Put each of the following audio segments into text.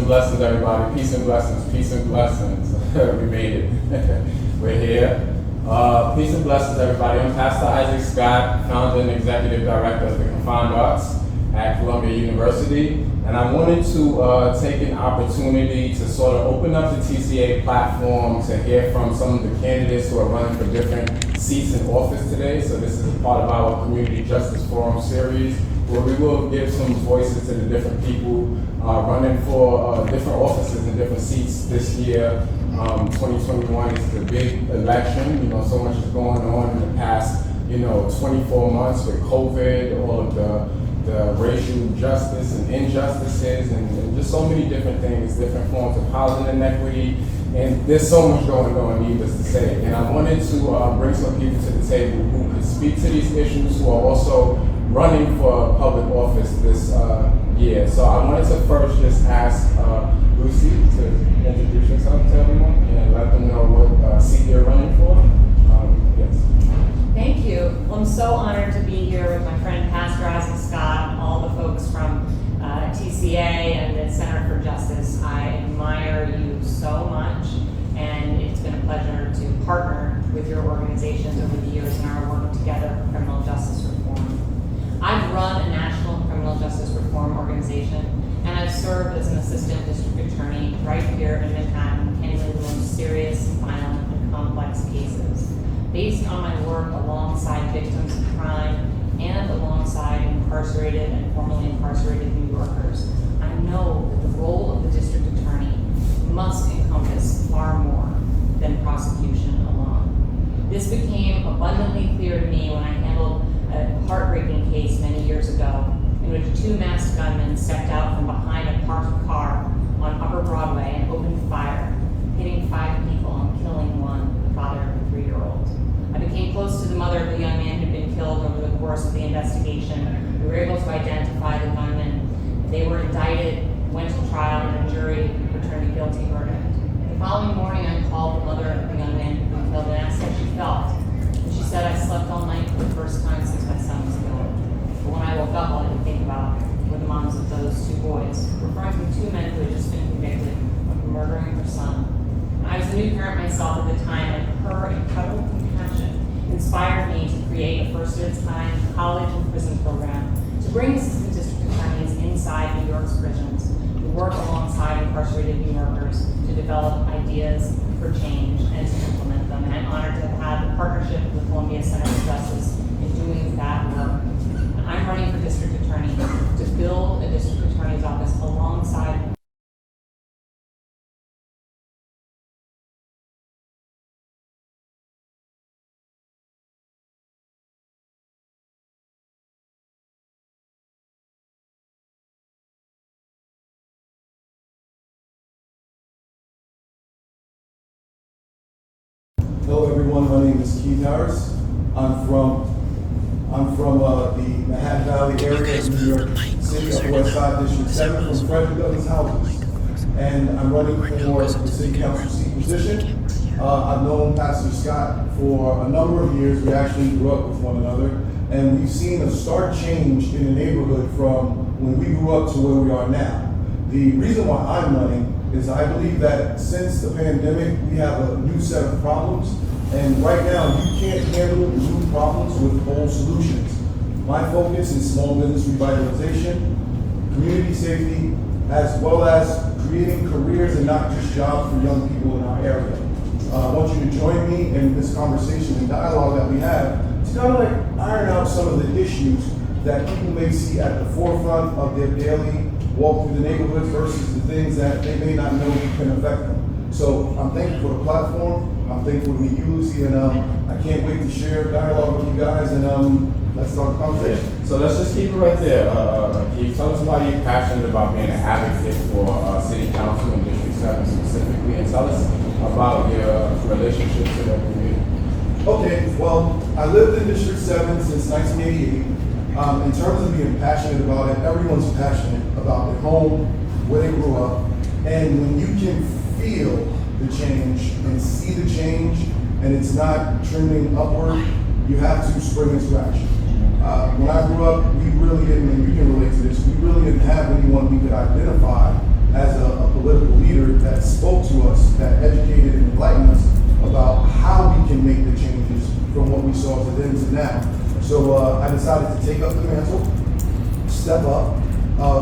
and blessings, everybody. Peace and blessings. Peace and blessings. We made it. We're here. Peace and blessings, everybody. I'm Pastor Isaac Scott, founder and executive director of the Confined Arts at Columbia University. And I wanted to take an opportunity to sort of open up the TCA platform to hear from some of the candidates who are running for different seats in office today. So this is a part of our Community Justice Forum series, where we will give some voices to the different people running for different offices and different seats this year. 2021 is the big election. So much is going on in the past, 24 months with COVID, all of the racial justice and injustices, and just so many different things, different forms of housing inequity, and there's so much going on, needless to say. And I wanted to bring some people to the table who could speak to these issues, who are also running for public office this year. So I wanted to first just ask Lucy to introduce yourself to everyone and let them know what seat you're running for. Yes. Thank you. Well, I'm so honored to be here with my friend Pastor Isaac Scott and all the folks from TCA and the Center for Justice. I admire you so much, and it's been a pleasure to partner with your organizations over the years in our work together for criminal justice reform. I've run a national criminal justice reform organization, and I've served as an assistant district attorney right here in Manhattan, handling the most serious, violent, and complex cases. Based on my work alongside victims of crime and alongside incarcerated and formerly incarcerated New Yorkers, I know that the role of the district attorney must encompass far more than prosecution alone. This became abundantly clear to me when I handled a heartbreaking case many years ago in which two masked gunmen stepped out from behind a parked car on Upper Broadway and opened fire, hitting 5 people and killing one, the father of a 3-year-old. I became close to the mother of the young man who had been killed over the course of the investigation. We were able to identify the gunmen. They were indicted, went to trial, and a jury returned a guilty verdict. The following morning, I called the mother of the young man who had been killed and asked how she felt. And she said, "I slept all night for the first time since my son was killed. But when I woke up, all I could think about were the moms of those 2 boys," referring to 2 men who had just been convicted of murdering her son. I was a new parent myself at the time, and her incredible compassion inspired me to create a first-of-its-kind college and prison program to bring assistant district attorneys inside New York's prisons to work alongside incarcerated New Yorkers to develop ideas for change and to implement them. And I'm honored to have had the partnership with the Columbia Center for Justice in doing that work. And I'm running for district attorney to build a district attorney's office alongside Hello everyone, my name is Keith Harris. I'm from the Manhattan Valley area of New York City, of West Side District 7 from Frederick Douglass Houses. And I'm running for the city council seat position. I've known Pastor Scott for a number of years. We actually grew up with one another. And we've seen a stark change in the neighborhood from when we grew up to where we are now. The reason why I'm running is I believe that since the pandemic, we have a new set of problems. And right now, you can't handle new problems with old solutions. My focus is small business revitalization, community safety, as well as creating careers and not just jobs for young people in our area. I want you to join me in this conversation and dialogue that we have to kind of like iron out some of the issues that people may see at the forefront of their daily walk through the neighborhood versus the things that they may not know can affect them. So I'm thankful for the platform. I'm thankful to meet you, Lucy, and I can't wait to share dialogue with you guys, and let's start the conversation. So let's just keep it right there. Can you tell us why you're passionate about being an advocate for City Council and District 7 specifically, and tell us about your relationship to the community? Okay, well, I lived in District 7 since 1988. In terms of being passionate about it, everyone's passionate about their home, where they grew up, and when you can feel the change and see the change, and it's not trending upward, you have to spring into action. When I grew up, we really didn't, and you can relate to this, we really didn't have anyone we could identify as a political leader that spoke to us, that educated and enlightened us about how we can make the changes from what we saw to then to now. So I decided to take up the mantle, step up.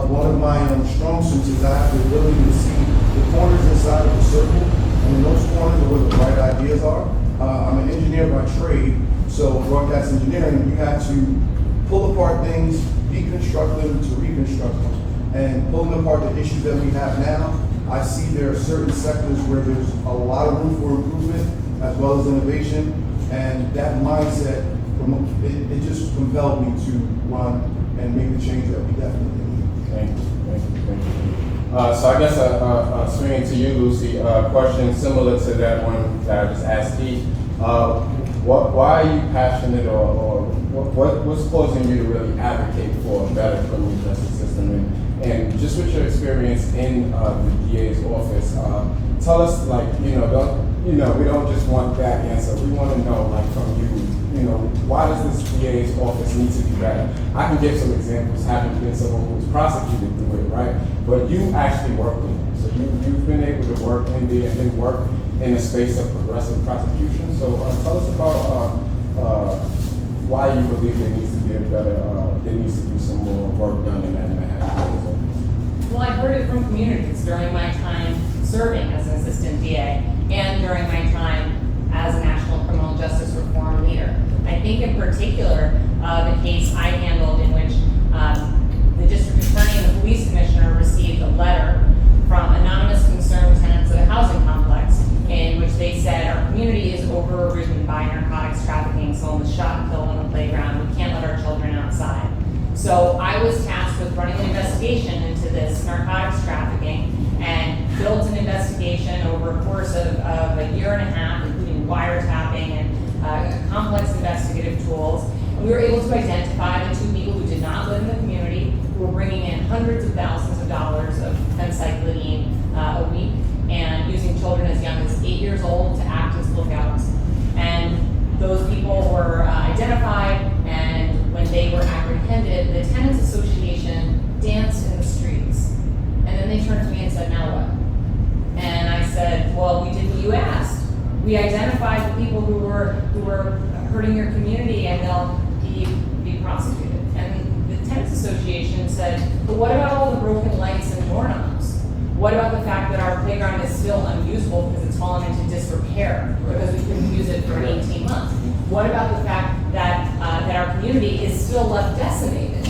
One of my strong suits is I have the ability to see the corners inside of the circle, and in those corners are where the right ideas are. I'm an engineer by trade, so broadcast engineering, you have to pull apart things, deconstruct them to reconstruct them. And pulling apart the issues that we have now, I see there are certain sectors where there's a lot of room for improvement as well as innovation, and that mindset, it just compelled me to run and make the change that we definitely need. Thank you. So I guess swinging to you, Lucy, a question similar to that one that I just asked Keith. Why are you passionate, or what's causing you to really advocate for a better criminal justice system? And just with your experience in the DA's office, tell us, we don't just want that answer. We want to know, from you, why does this DA's office need to be better? I can give some examples, having been someone who was prosecuted through it, right? But you actually worked in it. So you've been able to work in there and then work in the space of progressive prosecution. So tell us about why you believe there needs to be there needs to be some more work done in that manner. Well, I heard it from communities during my time serving as an assistant DA and during my time as a national criminal justice reform leader. I think in particular, the case I handled in which the district attorney and the police commissioner received a letter from anonymous concerned tenants of a housing complex in which they said, our community is overridden by narcotics trafficking, someone was shot and killed on the playground, we can't let our children outside. So I was tasked with running an investigation into this narcotics trafficking and built an investigation over a course of a year and a half, including wiretapping and complex investigative tools. And we were able to identify the two people who did not live in the community, who were bringing in hundreds of thousands of dollars of phencyclidine a week and using children as young as 8 years old to act as lookouts. And those people were identified, and when they were apprehended, the Tenants Association danced in the streets. And then they turned to me and said, now what? And I said, well, we did what you asked. We identified the people who were hurting your community, and they'll be prosecuted. And the Tenants Association said, but what about all the broken lights and doorknobs? What about the fact that our playground is still unusable because it's fallen into disrepair because we couldn't use it for 18 months? What about the fact that our community is still left decimated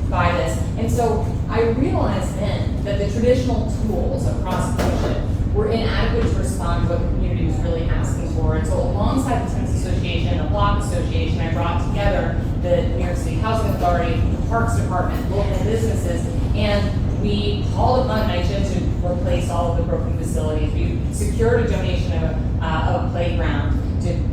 by this? And so I realized then that the traditional tools of prosecution were inadequate to respond to what the community was really asking for. And so alongside the Tenants Association, the Block Association, I brought together the New York City Housing Authority, the Parks Department, local businesses, and we called upon NYCHA to replace all of the broken facilities. We secured a donation of a playground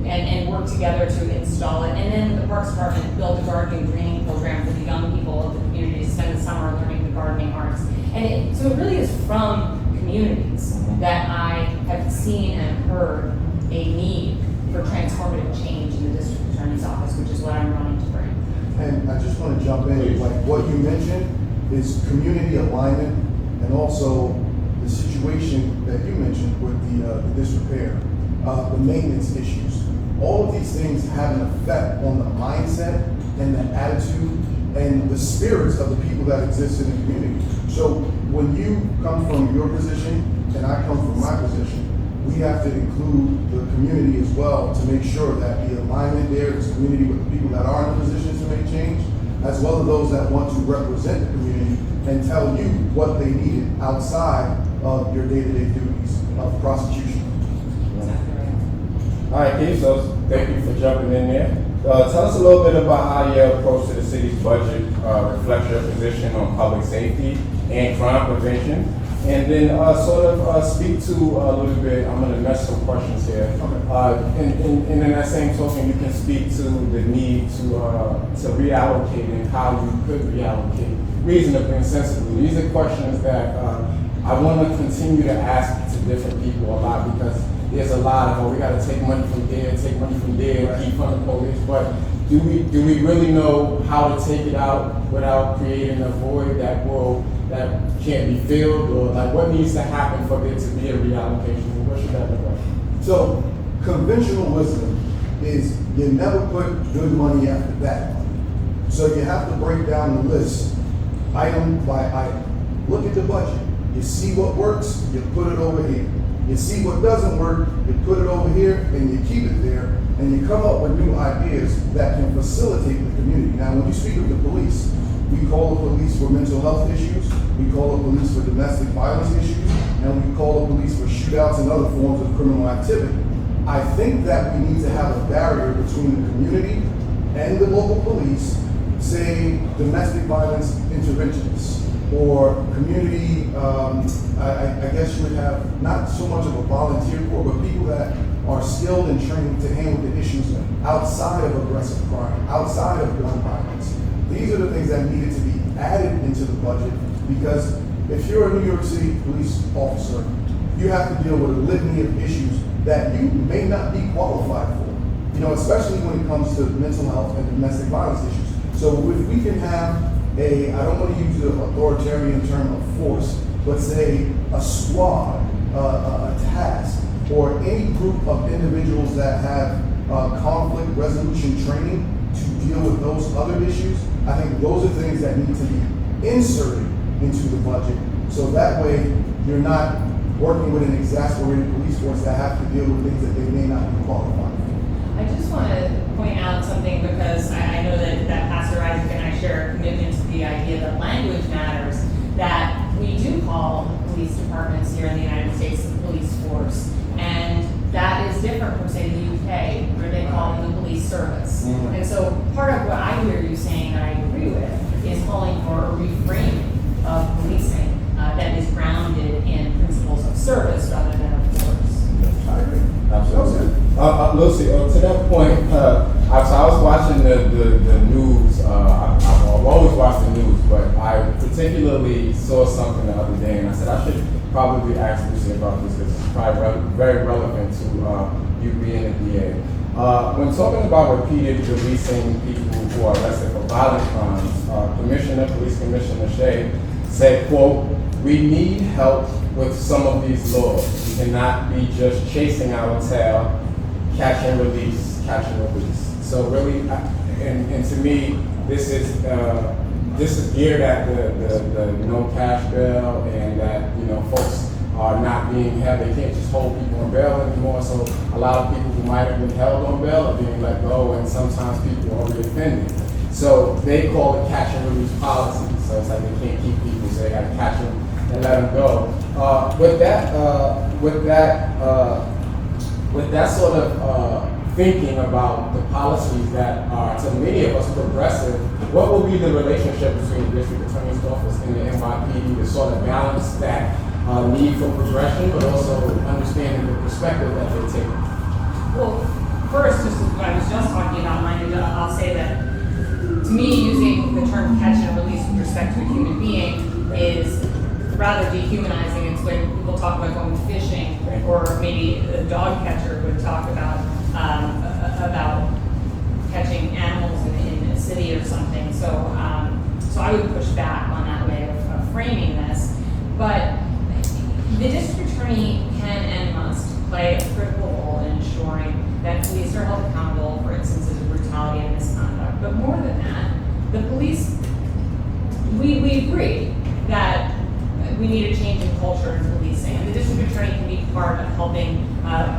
and worked together to install it. And then the Parks Department built a gardening greening program for the young people of the community to spend the summer learning the gardening arts. And so it really is from communities that I have seen and heard a need for transformative change in the district attorney's office, which is what I'm running to bring. And I just want to jump in, like what you mentioned is community alignment, and also the situation that you mentioned with the disrepair, the maintenance issues. All of these things have an effect on the mindset and the attitude and the spirits of the people that exist in the community. So when you come from your position and I come from my position, we have to include the community as well to make sure that the alignment there is community with the people that are in a position to make change, as well as those that want to represent the community and tell you what they needed outside of your day-to-day duties of prosecution. All right, Keith, so thank you for jumping in there. Tell us a little bit about how your approach to the city's budget reflects your position on public safety and crime prevention. And then speak to a little bit, I'm going to mess some questions here. And in that same token, you can speak to the need to reallocate and how you could reallocate reasonably and sensibly. These are questions that I want to continue to ask to different people a lot, because there's a lot of, we got to take money from there, take money from there, keep funding police. But do we really know how to take it out without creating a void that will that can't be filled, or like what needs to happen for there to be a reallocation? What should that look like? So conventional wisdom is you never put good money after bad money. So you have to break down the list item by item. Look at the budget. You see what works, you put it over here. You see what doesn't work, you put it over here, and you keep it there, and you come up with new ideas that can facilitate the community. Now, when you speak of the police, we call the police for mental health issues, we call the police for domestic violence issues, and we call the police for shootouts and other forms of criminal activity. I think that we need to have a barrier between the community and the local police, say domestic violence interventionists, or community, I guess you would have not so much of a volunteer corps, but people that are skilled and trained to handle the issues outside of aggressive crime, outside of gun violence. These are the things that needed to be added into the budget, because if you're a New York City police officer, you have to deal with a litany of issues that you may not be qualified for, you know, especially when it comes to mental health and domestic violence issues. So if we can have I don't want to use the authoritarian term of force, but say a squad, a task, or any group of individuals that have conflict resolution training to deal with those other issues, I think those are things that need to be inserted into the budget. So that way you're not working with an exasperated police force that have to deal with things that they may not be qualified for. I just want to point out something, because I know that Pastor Isaac and I share a commitment to the idea that language matters, that we do call police departments here in the United States the police force. And that is different from, say, the UK, where they call them the police service. Mm-hmm. And so part of what I hear you saying, and I agree with, is calling for a reframing of policing that is grounded in principles of service rather than of force. I agree. Absolutely. Lucy, to that point, so I was watching the news. I've always watched the news, but I particularly saw something the other day, and I said I should probably ask Lucy about this, because it's probably very relevant to you being a DA. When talking about repeated releasing people who are arrested for violent crimes, Police Commissioner Shea said, quote, "We need help with some of these laws. We cannot be just chasing our tail, catch and release. So really, and to me, this is geared at the no cash bail, and that, you know, folks are not being held. They can't just hold people on bail anymore. So a lot of people who might have been held on bail are being let go, and sometimes people are reoffending. So they call it catch and release policy. So it's like they can't keep people, so they got to catch them and let them go. With that sort of thinking about the policies that are, to many of us, progressive, what will be the relationship between the district attorney's office and the NYPD to sort of balance that need for progression, but also understanding the perspective that they take? Well, first, just what I was just talking about, I'll say that to me, using the term catch and release with respect to a human being is rather dehumanizing. It's when people talk about going fishing, or maybe a dog catcher would talk about catching animals in a city or something. So I would push back on that way of framing this. But the district attorney can and must play a critical role in ensuring that police are held accountable for instances of brutality and misconduct. But more than that, the police, we agree that we need a change in culture in policing, and the district attorney can be part of helping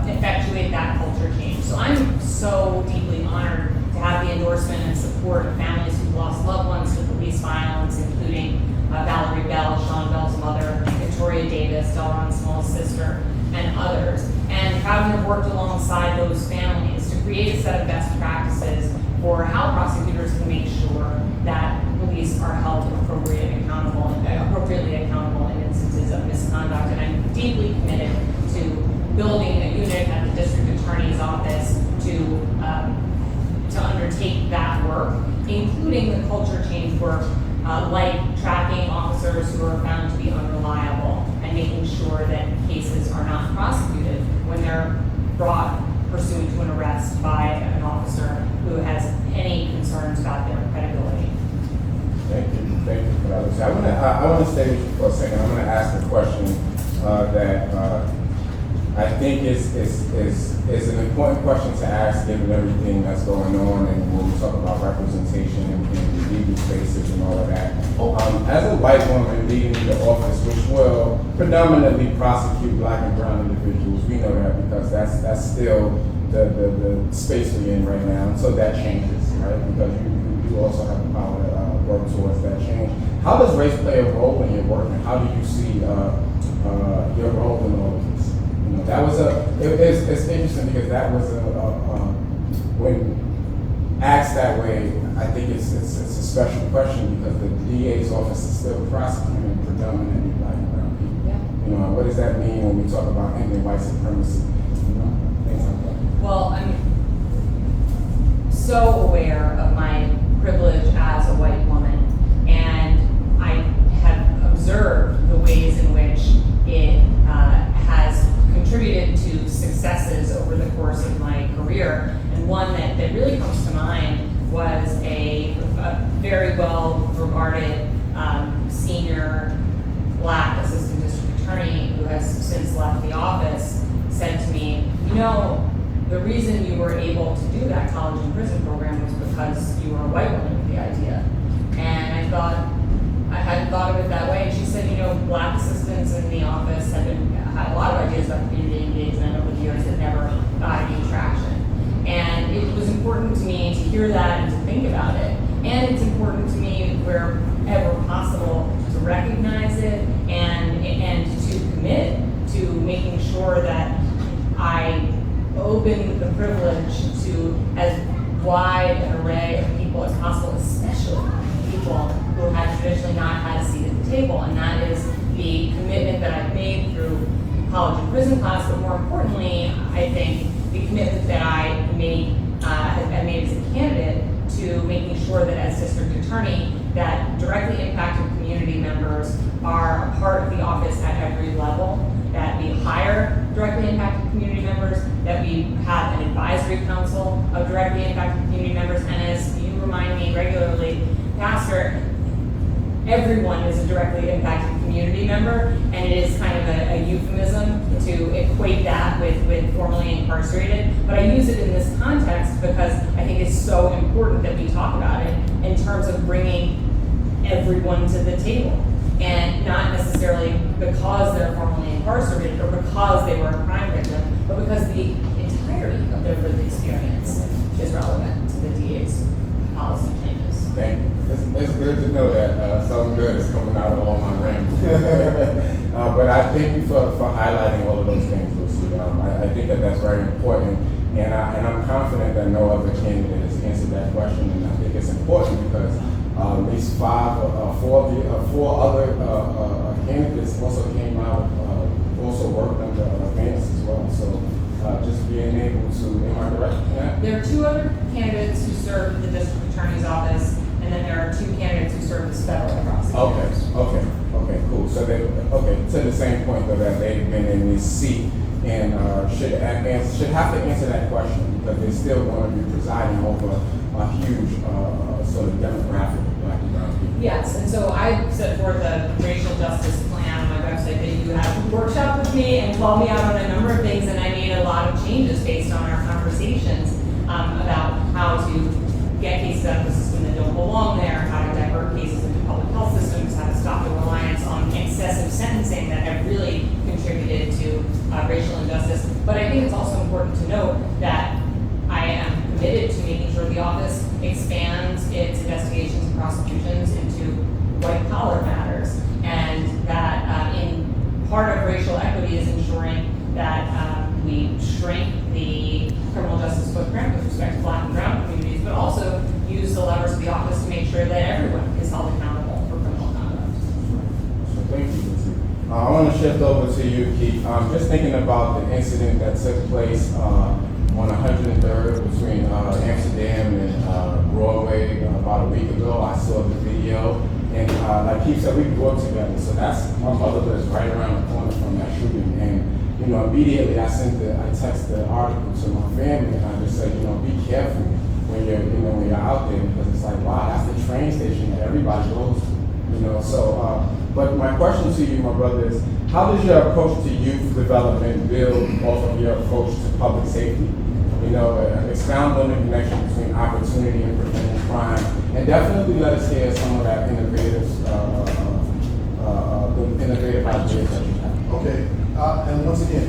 effectuate that culture change. So I'm so deeply honored to have the endorsement and support of families who've lost loved ones to police violence, including Valerie Bell, Sean Bell's mother, Victoria Davis, Delron Small's sister, and others. And proud to have worked alongside those families to create a set of best practices for how prosecutors can make sure that police are held appropriately accountable in instances of misconduct. And I'm deeply committed to building a unit at the district attorney's office to undertake that work, including the culture change work, like tracking officers who are found to be unreliable and making sure that cases are not prosecuted when they're brought pursuant to an arrest by an officer who has any concerns about their credibility. Thank you for that. Supremacy. I want to stay with you for a second. I'm going to ask a question that I think is an important question to ask given everything that's going on and when we talk about representation in legal spaces and all of that. As a white woman leading the office, which will predominantly prosecute black and brown individuals, we know that because that's still the space we're in right now. And so that changes, right? Because you also have the power to work towards that change. How does race play a role in your work, and how do you see your role in all of this? You know, that was it's interesting because that was when asked that way, I think it's a special question because the DA's office is still prosecuting predominantly black and brown people. Yeah. You know, what does that mean when we talk about ending white supremacy? You know, things like that. Well, I'm so aware of my privilege as a white woman, and I have observed the ways in which it has contributed to successes over the course of my career. And one that really comes to mind was a very well-regarded senior black assistant district attorney who has since left the office said to me, you know, the reason you were able to do that college and prison program was because you were a white woman with the idea. And I thought, I hadn't thought of it that way. And she said, you know, black assistants in the office had a lot of ideas about community engagement over the years that never got any traction. And it was important to me to hear that and to think about it. And it's important to me wherever possible to recognize it and to commit to making sure that I open the privilege to as wide an array of people as possible, especially people who have traditionally not had a seat at the table. And that is the commitment that I've made through college and prison class, but more importantly, I think the commitment that I made as a candidate to making sure that as district attorney, that directly impacted community members are a part of the office at every level, that we hire directly impacted community members, that we have an advisory council of directly impacted community members, and as you remind me regularly, Pastor, everyone is a directly impacted community member, and it is kind of a euphemism to equate that with formerly incarcerated. But I use it in this context because I think it's so important that we talk about it in terms of bringing everyone to the table. And not necessarily because they're formerly incarcerated or because they were a crime victim, but because the entirety of their lived experience is relevant to the DA's policy changes. Thank you. It's good to know that something good is coming out of all my rambles. But I thank you for highlighting all of those things, Lucy. I think that's very important, and I'm confident that no other candidate has answered that question, and I think it's important because at least four other candidates also came out, also worked under Vance as well. So just being able to, am I correct? Yeah. There are two other candidates who served the district attorney's office, and then there are two candidates who served as federal prosecutors. Okay, cool. So to the same point though that they've been in this seat and should have to answer that question because they're still going to be presiding over a huge sort of demographic of black and brown people. Yes, and so I set forth a racial justice plan on my website that you have workshopped with me and called me out on a number of things, and I made a lot of changes based on our conversations about how to get cases out of the system that don't belong there, how to divert cases into public health systems, how to stop the reliance on excessive sentencing that have really contributed to racial injustice. But I think it's also important to note that I am committed to making sure the office expands its investigations and prosecutions into white-collar matters, and that in part of racial equity is ensuring that we shrink the criminal justice footprint with respect to black and brown communities, but also use the levers of the office to make sure that everyone is held accountable for criminal conduct. So thank you, Lucy. I want to shift over to you, Keith. Just thinking about the incident that took place on 103rd between Amsterdam and Broadway about a week ago. I saw the video, and like Keith said, we grew up together, so that's my mother lives right around the corner from that shooting. And you know, immediately I text the article to my family, and I just said, you know, be careful when you're out there because it's like, wow, that's the train station that everybody goes to. You But my question to you, my brother, is how does your approach to youth development build off of your approach to public safety? Expound on the connection between opportunity and preventing crime, and definitely let us hear some of that innovative ideas that you have. Okay, and once again,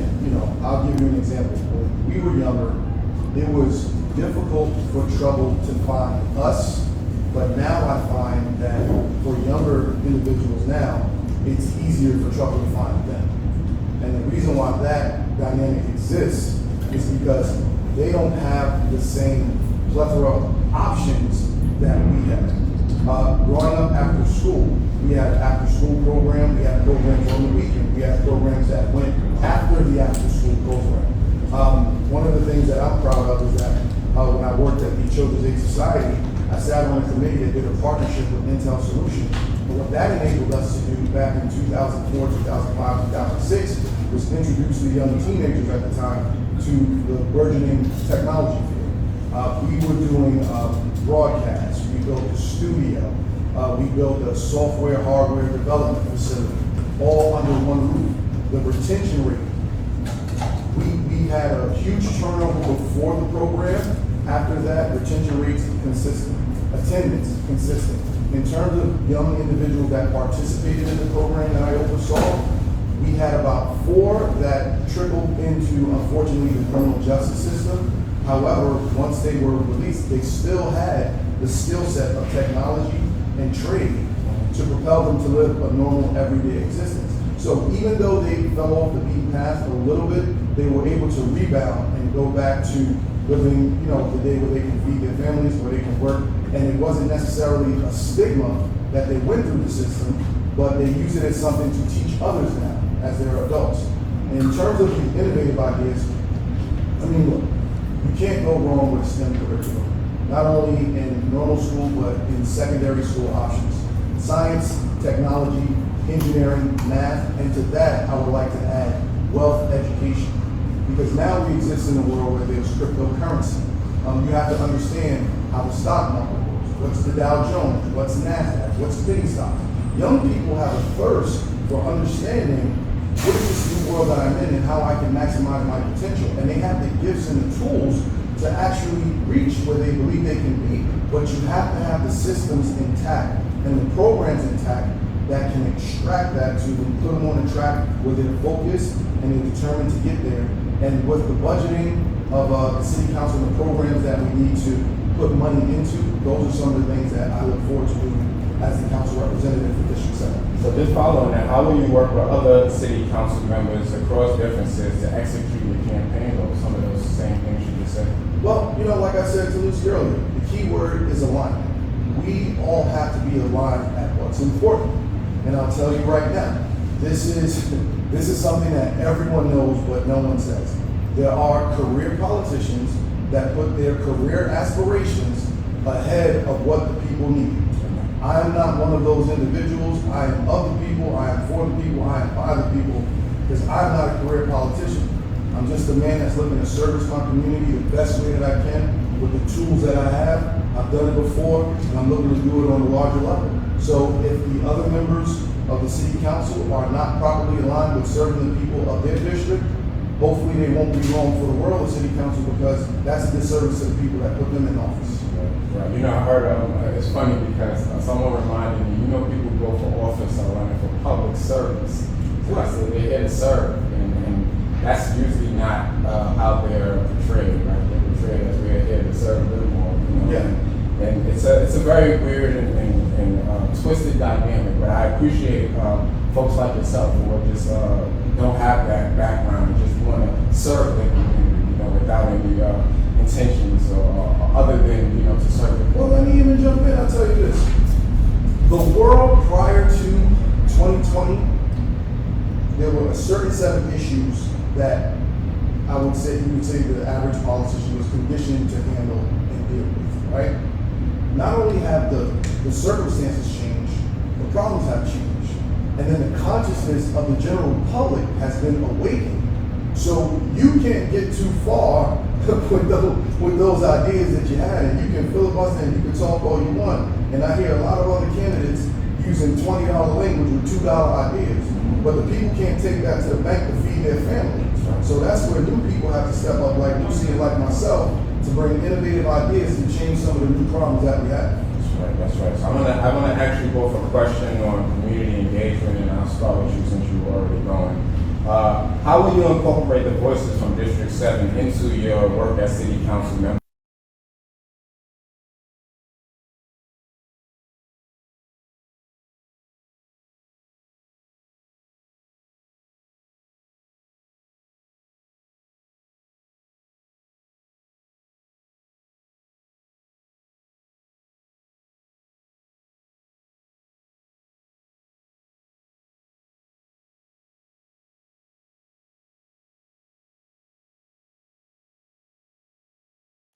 I'll give you an example. When we were younger, it was difficult for trouble to find us, but now I find that for younger individuals now, it's easier for trouble to find them. And the reason why that dynamic exists is because they don't have the same plethora of options that we have. Growing up after school, we had an after school program, we had programs on the weekend, we had programs that went after the after school program. One of the things that I'm proud of is that when I worked at the Children's Aid Society, I sat on a committee that did a partnership with Intel Solutions. But what that enabled us to do back in 2004, 2005, 2006 was introduce the young teenagers at the time to the burgeoning technology field. We were doing broadcasts, we built a studio, we built a software, hardware development facility, all under one roof. The retention rate, we had a huge turnover before the program. After that, retention rates consistent, attendance consistent. In terms of young individuals that participated in the program that I oversaw, we had about 4 that trickled into, unfortunately, the criminal justice system. However, once they were released, they still had the skill set of technology and trade to propel them to live a normal, everyday existence. So even though they fell off the beaten path a little bit, they were able to rebound and go back to living, the day where they can feed their families, where they can work. And it wasn't necessarily a stigma that they went through the system, but they use it as something to teach others now as they're adults. And in terms of the innovative ideas, look, you can't go wrong with STEM curriculum, not only in normal school, but in secondary school options. Science, technology, engineering, math, and to that, I would like to add wealth education. Because now we exist in a world where there's cryptocurrency. You have to understand how the stock market works. What's the Dow Jones? What's NASDAQ? What's penny stock? Young people have a thirst for understanding what is this new world that I'm in and how I can maximize my potential. And they have the gifts and the tools to actually reach where they believe they can be. But you have to have the systems intact and the programs intact that can extract that to put them on a track where they're focused and they're determined to get there. And with the budgeting of the city council and the programs that we need to put money into, those are some of the things that I look forward to doing as the council representative for District 7. So just following that, how will you work with other city council members across differences to execute your campaign or some of those same things you just said? Well, like I said to Lucy earlier, the key word is alignment. We all have to be aligned at what's important. And I'll tell you right now, this is something that everyone knows, but no one says. There are career politicians that put their career aspirations ahead of what the people need. I am not one of those individuals. I am of the people, I am for the people, I am by the people, because I'm not a career politician. I'm just a man that's looking to service my community the best way that I can with the tools that I have. I've done it before, and I'm looking to do it on a larger level. So if the other members of the city council are not properly aligned with serving the people of their district, hopefully they won't be wrong for the world of city council, because that's a disservice to the people that put them in office. Right. I heard, it's funny because someone reminded me, people go for office are running for public service. So I said they're here to serve, and that's usually not how they're portrayed, right? They're portrayed as we're here to serve a little more, Yeah. And it's a very weird and twisted dynamic, but I appreciate folks like yourself who are just don't have that background and just want to serve the community, without any intentions or other than to serve the community. Well, let me even jump in. I'll tell you this: the world prior to 2020, there were a certain set of issues that you would say the average politician was conditioned to handle and deal with, right? Not only have the circumstances changed, the problems have changed. And then the consciousness of the general public has been awakened. So you can't get too far with those ideas that you had, and you can filibuster and you can talk all you want. And I hear a lot of other candidates using $20 language with $2 ideas. But the people can't take that to the bank to feed their family. So that's where new people have to step up, like Lucy and like myself, to bring innovative ideas to change some of the new problems that we have. That's right. So I want to ask you both a question on community engagement, and I'll start with you since you were already going. How will you incorporate the voices from District 7 into your work as City Council member?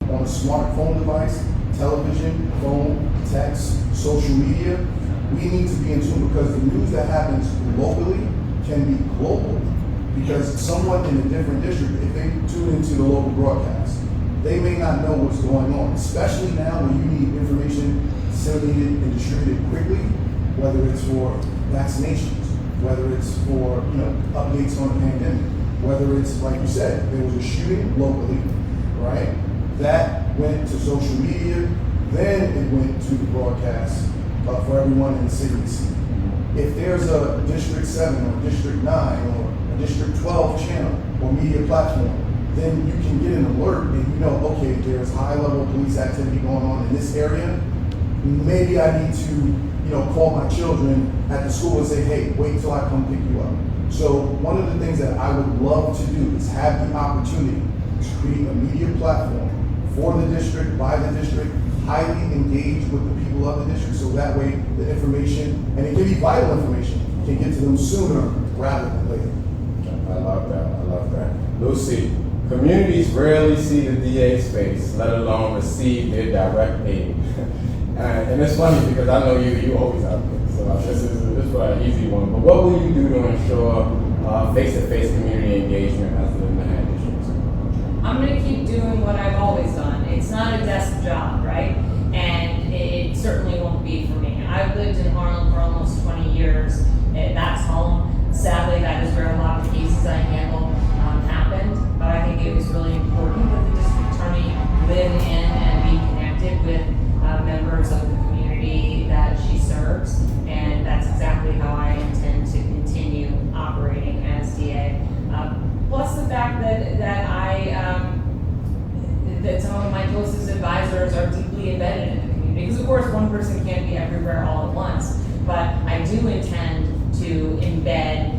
On a smartphone device, television, phone, text, social media, we need to be in tune because the news that happens locally can be global. Because someone in a different district, if they tune into the local broadcast, they may not know what's going on, especially now when you need information disseminated and distributed quickly, whether it's for vaccinations, whether it's for updates on the pandemic, whether it's, like you said, there was a shooting locally, right? That went to social media, then it went to the broadcast for everyone in the city to see. If there's a District 7 or District 9 or a District 12 channel or media platform, then you can get an alert and you know, okay, there's high-level police activity going on in this area. Maybe I need to, call my children at the school and say, hey, wait till I come pick you up. So one of the things that I would love to do is have the opportunity to create a media platform for the district, by the district, highly engaged with the people of the district, so that way the information, and it can be vital information, can get to them sooner rather than later. I love that. Lucy, communities rarely see the DA's face, let alone receive their direct aid. And it's funny because I know you always out there, so this is an easy one. But what will you do to ensure face-to-face community engagement as the Manhattan District? I'm going to keep doing what I've always done. It's not a desk job, right? And it certainly won't be for me. I've lived in Harlem for almost 20 years. That's home. Sadly, that is where a lot of the cases I handle happened. But I think it was really important that the district attorney live in and be connected with members of the community that she serves. And that's exactly how I intend to continue operating as DA. Plus the fact that that some of my closest advisors are deeply embedded in the community. Because of course one person can't be everywhere all at once, but I do intend to embed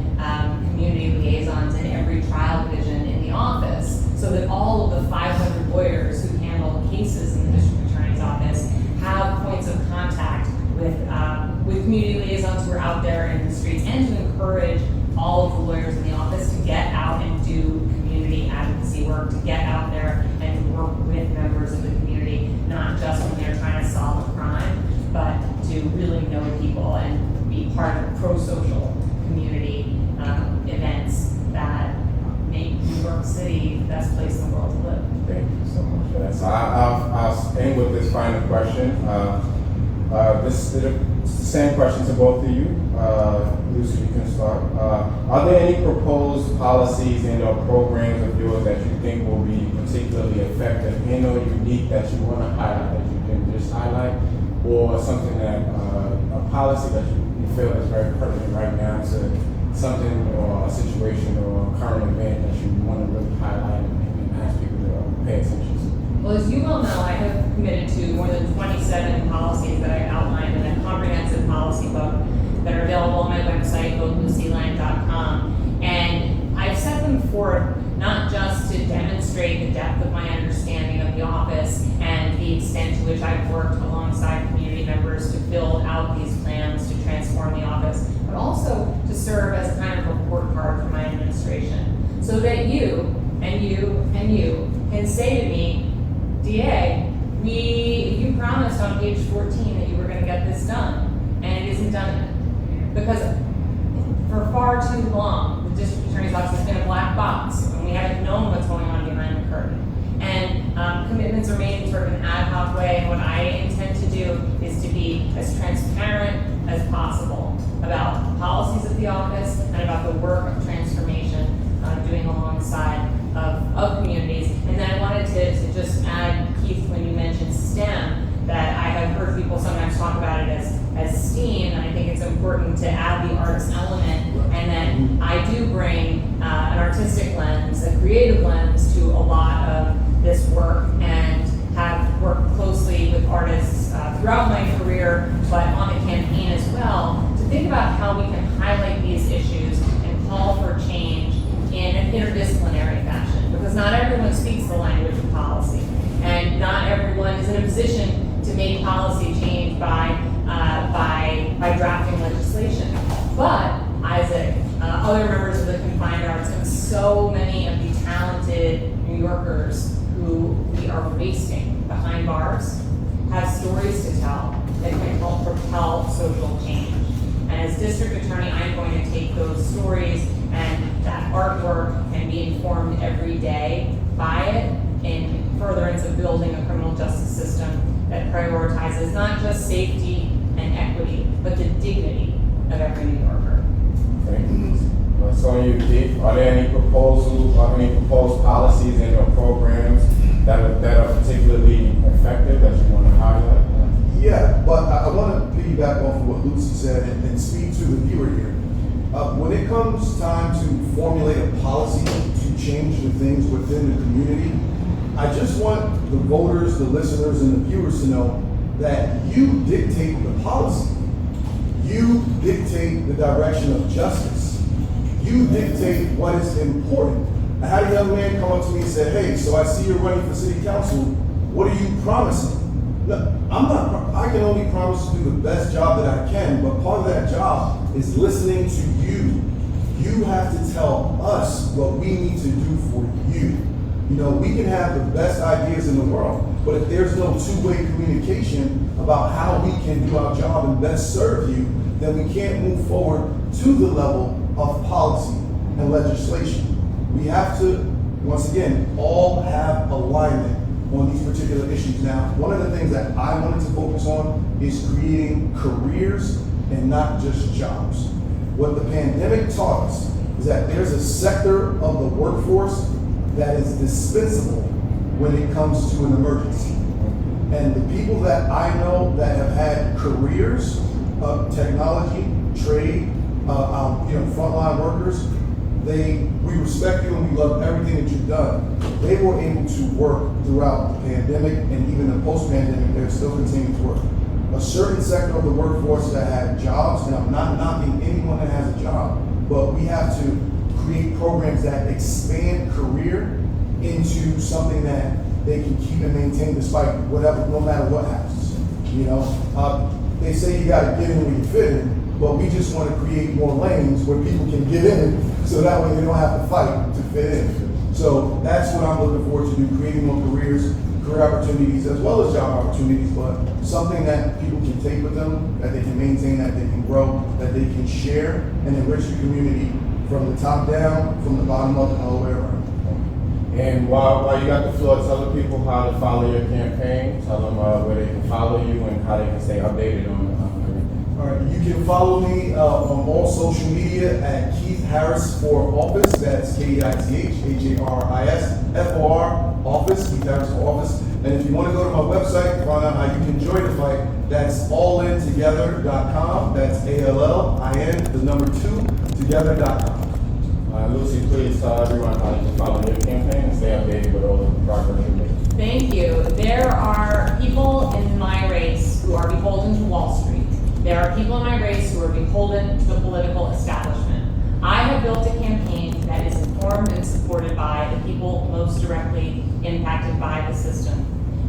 community liaisons in every trial division in the office so that all of the 500 lawyers who handle cases in the district attorney's office have points of contact with community liaisons who are out there in the streets, and to encourage all of the lawyers in the office to get out and do community advocacy work, to get out there and work with members of the community, not just when they're trying to solve a crime, but to really know people and be part of pro-social community events that make New York City the best place in the world to live. Thank you so much for that. So I'll end with this final question. This is the same question to both of you. Lucy, you can start. Are there any proposed policies and or programs of yours that you think will be particularly effective and or unique that you want to highlight, that you can just highlight, or something that, a policy that you feel is very pertinent right now to something or a situation or a current event that you want to really highlight and ask people to pay attention to? Well, as you well know, I have committed to more than 27 policies that I outlined in a comprehensive policy book that are available on my website, votelucyline.com. And I've set them forth not just to demonstrate the depth of my understanding of the office and the extent to which I've worked alongside community members to build out these plans to transform the office, but also to serve as a kind of report card for my administration, so that you and you and you can say to me, DA, you promised on page 14 that you were going to get this done, and it isn't done yet. Because for far too long, the district attorney's office has been a black box, and we haven't known what's going on behind the curtain. And commitments are made in sort of an ad hoc way, and what I intend to do is to be as transparent as possible about the policies of the office and about the work of transformation doing alongside of communities. And then I wanted to just add, Keith, when you mentioned STEM, that I have heard people sometimes talk about it as STEAM, and I think it's important to add the arts element, and then I do bring an artistic lens, a creative lens to a lot of this work, and have worked closely with artists throughout my career, but on the campaign as well, to think about how we can highlight these issues and call for change in an interdisciplinary fashion, because not everyone speaks the language of policy, and not everyone is in a position to make policy change by drafting legislation. But Isaac, other members of the Confined Arts, and so many of the talented New Yorkers who we are wasting behind bars have stories to tell that can help propel social change. And as district attorney, I'm going to take those stories and that artwork and be informed every day by it in furtherance of building a criminal justice system that prioritizes not just safety and equity, but the dignity of every New Yorker. Thank you. So you, Keith, are there any proposed policies in your programs that are particularly effective that you want to highlight? Yeah, but I want to piggyback off of what Lucy said and speak to the viewer here. When it comes time to formulate a policy to change the things within the community, I just want the voters, the listeners, and the viewers to know that you dictate the policy. You dictate the direction of justice. You dictate what is important. I had a young man come up to me and say, "Hey, so I see you're running for city council. What are you promising?" Look, I can only promise to do the best job that I can, but part of that job is listening to you. You have to tell us what we need to do for you. You know, we can have the best ideas in the world, but if there's no two-way communication about how we can do our job and best serve you, then we can't move forward to the level of policy and legislation. We have to, once again, all have alignment on these particular issues. Now, one of the things that I wanted to focus on is creating careers and not just jobs. What the pandemic taught us is that there's a sector of the workforce that is dispensable when it comes to an emergency. And the people that I know that have had careers, technology, trade, frontline workers, we respect you and we love everything that you've done. They were able to work throughout the pandemic, and even the post-pandemic, they're still continuing to work. A certain sector of the workforce that had jobs, and I'm not knocking anyone that has a job, but we have to create programs that expand career into something that they can keep and maintain despite whatever, no matter what happens. You know, they say you gotta get in where you fit in, but we just want to create more lanes where people can get in, so that way they don't have to fight to fit in. So that's what I'm looking forward to do, creating more career opportunities, as well as job opportunities, but something that people can take with them, that they can maintain, that they can grow, that they can share and enrich the community from the top down, from the bottom up, and all the way around. And while you got the floor, tell the people how to follow your campaign, tell them where they can follow you and how they can stay updated on everything. All right, you can follow me on all social media at Keith Harris for Office. That's KEITH HARIS FOR Office, Keith Harris for Office. And if you want to go to my website to find out how you can join the fight, that's allintogether.com. That's ALLIN, 2, together.com. Lucy, please tell everyone how you can follow your campaign and stay updated with all the progress you make. Thank you. There are people in my race who are beholden to Wall Street. There are people in my race who are beholden to the political establishment. I have built a campaign that is informed and supported by the people most directly impacted by the system.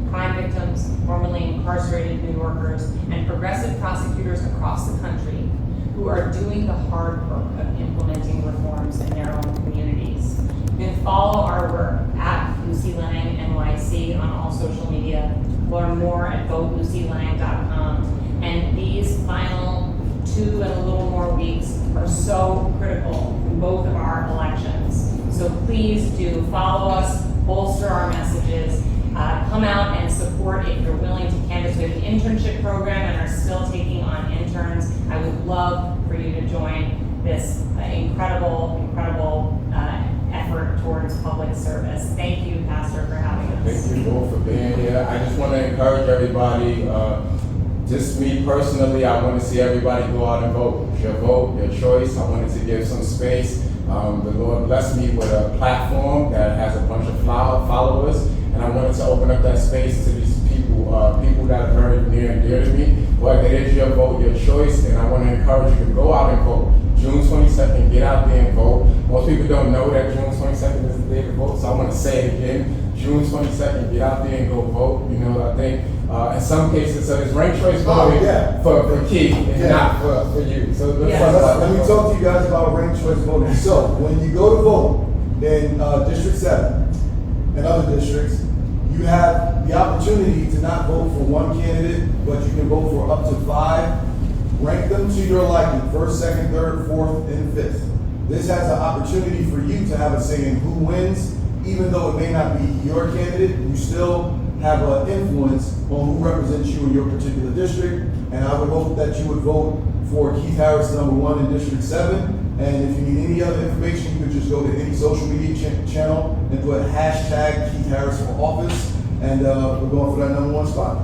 Crime victims, formerly incarcerated New Yorkers, and progressive prosecutors across the country who are doing the hard work of implementing reforms in their own communities. You can follow our work at Lucy Lang NYC on all social media. Learn more at votelucylang.com. And these final 2 and a little more weeks are so critical in both of our elections. So please do follow us, bolster our messages, come out and support if you're willing to canvass. We have an internship program and are still taking on interns. I love for you to join this incredible effort towards public service. Thank you, Pastor, for having us. Thank you both for being here. I just want to encourage everybody, just me personally, I want to see everybody go out and vote. It's your vote, your choice. I wanted to give some space. The Lord blessed me with a platform that has a bunch of followers, and I wanted to open up that space to these people that are very near and dear to me. But it is your vote, your choice, and I want to encourage you to go out and vote. June 22nd, get out there and vote. Most people don't know that June 22nd is the day to vote, so I want to say it again. June 22nd, get out there and go vote. You know, I think in some cases, so there's ranked choice voting for Keith and not for you. So let me talk to you guys about ranked choice voting. So when you go to vote in District 7 and other districts, you have the opportunity to not vote for one candidate, but you can vote for up to 5. Rank them to your liking, 1st, 2nd, 3rd, 4th, and 5th. This has an opportunity for you to have a say in who wins. Even though it may not be your candidate, you still have an influence on who represents you in your particular district. And I would hope that you would vote for Keith Harris, #1 in District 7. And if you need any other information, you could just go to any social media channel and put hashtag Keith Harris for office. And we're going for that #1 spot.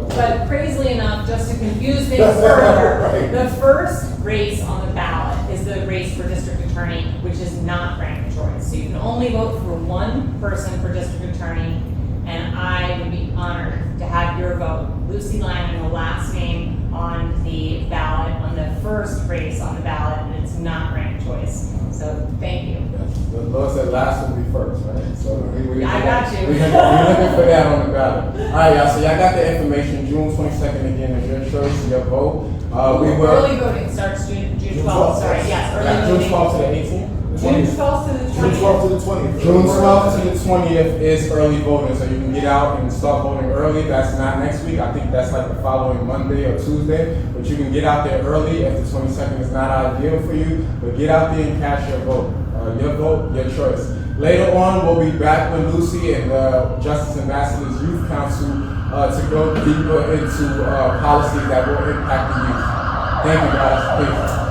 But crazily enough, just to confuse things further, Right. the first race on the ballot is the race for district attorney, which is not ranked choice. So you can only vote for one person for district attorney, and I would be honored to have your vote. Lucy Lyman, the last name on the ballot, on the first race on the ballot, and it's not ranked choice. So thank you. The Lord said last will be first, right? So I got you. We're looking for that on the ballot. All right, y'all. So y'all got the information. June 22nd again is your choice, your vote. We will. Early voting starts June 12th. Sorry, yes, early June voting. 12th to the 18th. June 12th to the 20th. June 12th to the 20th. June 12th to the 20th is early voting, so you can get out and start voting early. That's not next week. I think that's like the following Monday or Tuesday. But you can get out there early if the 22nd is not ideal for you. But get out there and cast your vote. Your vote, your choice. Later on, we'll be back with Lucy and the Justice Ambassador's Youth Council to go deeper into policies that will impact the youth. Thank you, guys. Peace.